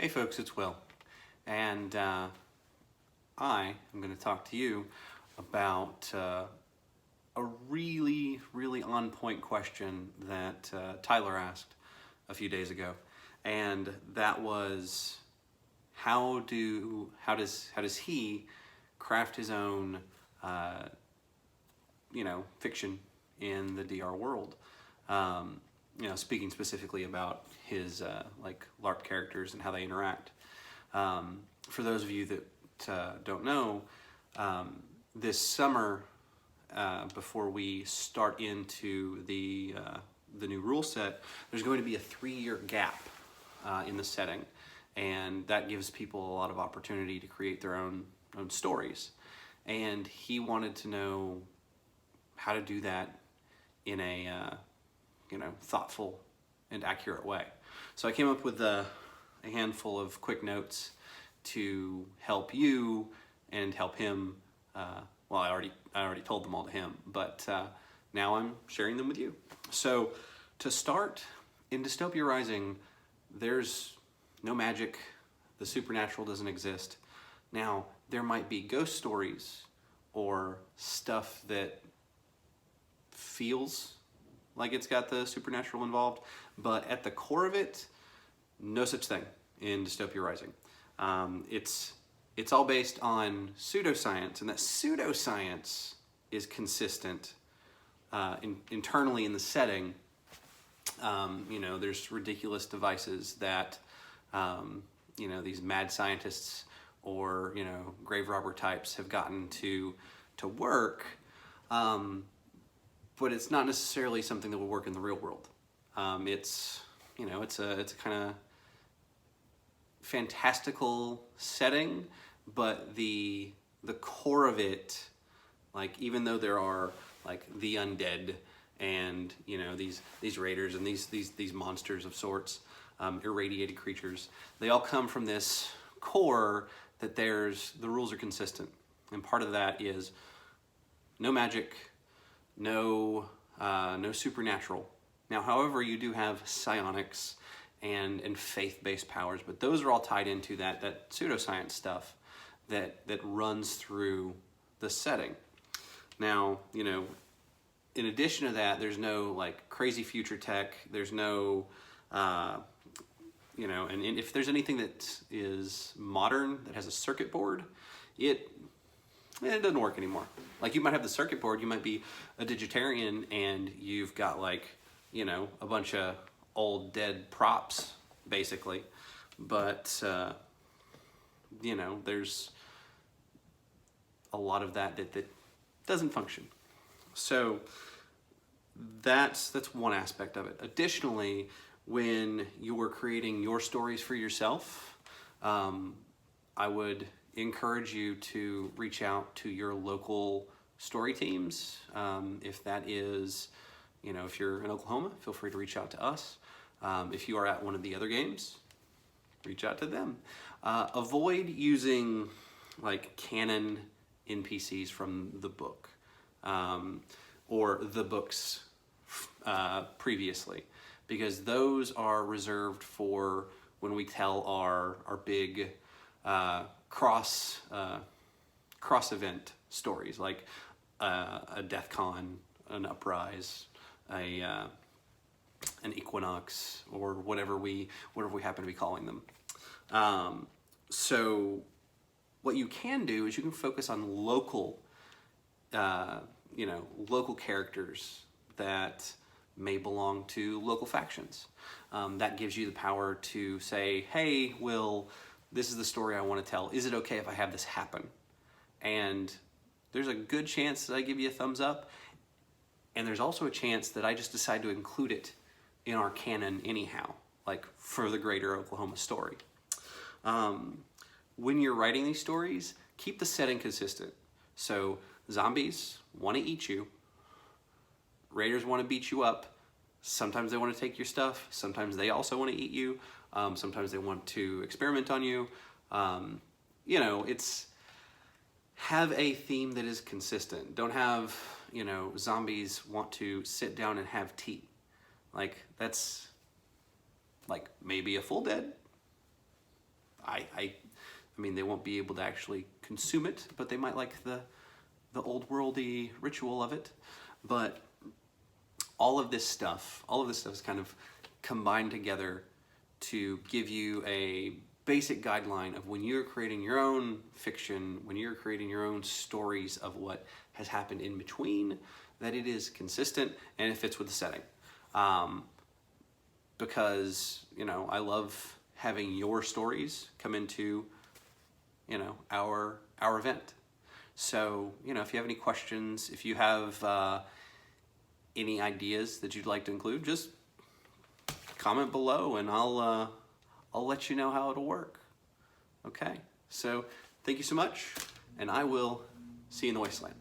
Hey folks, it's Will, and I am going to talk to you about a really on-point question that Tyler asked a few days ago, and that was how does he craft his own fiction in the DR world? Speaking specifically about his like LARP characters and how they interact. For those of you that don't know, this summer, before we start into the new rule set, there's going to be a 3-year gap in the setting, and that gives people a lot of opportunity to create their own stories. And he wanted to know how to do that in a thoughtful and accurate way. So I came up with a handful of quick notes to help you and help him. Well, I already told them all to him, but now I'm sharing them with you. So to start, in Dystopia Rising, there's no magic. The supernatural doesn't exist. Now, there might be ghost stories or stuff that feels like it's got the supernatural involved, but at the core of it, no such thing in Dystopia Rising. It's all based on pseudoscience, and that pseudoscience is consistent internally in the setting. There's ridiculous devices that these mad scientists or grave robber types have gotten to work. But it's not necessarily something that will work in the real world. It's a kind of fantastical setting, but the core of it, like, even though there are like the undead and these raiders and these monsters of sorts, irradiated creatures, they all come from this core that the rules are consistent, and part of that is no magic. No supernatural. Now, however, you do have psionics and faith-based powers, but those are all tied into that pseudoscience stuff that runs through the setting. Now, in addition to that, there's no like crazy future tech. There's no, and if there's anything that is modern that has a circuit board, it doesn't work anymore. Like, you might have the circuit board, you might be a digitarian, and you've got a bunch of old dead props, basically. But, there's a lot of that doesn't function. So that's one aspect of it. Additionally, when you're creating your stories for yourself, I would encourage you to reach out to your local story teams. If that is, if you're in Oklahoma, feel free to reach out to us. If you are at one of the other games, reach out to them. Avoid using like Canon NPCs from the book or the books previously, because those are reserved for when we tell our big cross event stories, like a Death Con, an Uprise, an Equinox, or whatever we happen to be calling them. So what you can do is you can focus on local characters that may belong to local factions. That gives you the power to say, hey, Will, this is the story I want to tell. Is it okay if I have this happen? And there's a good chance that I give you a thumbs up. And there's also a chance that I just decide to include it in our canon anyhow, like for the greater Oklahoma story. When you're writing these stories, keep the setting consistent. So zombies want to eat you. Raiders want to beat you up. Sometimes they want to take your stuff. Sometimes they also want to eat you. Sometimes they want to experiment on you. It's have a theme that is consistent. Don't have, zombies want to sit down and have tea. Like, that's like maybe a full dead, I mean, they won't be able to actually consume it, but they might like the old worldy ritual of it. But all of this stuff is kind of combined together to give you a basic guideline of when you're creating your own fiction, when you're creating your own stories of what has happened in between, that it is consistent and it fits with the setting. Because, you know, I love having your stories come into, you know, our event. So, you know, if you have any questions, if you have any ideas that you'd like to include, just comment below and I'll let you know how it'll work. Okay, so thank you so much, and I will see you in the wasteland.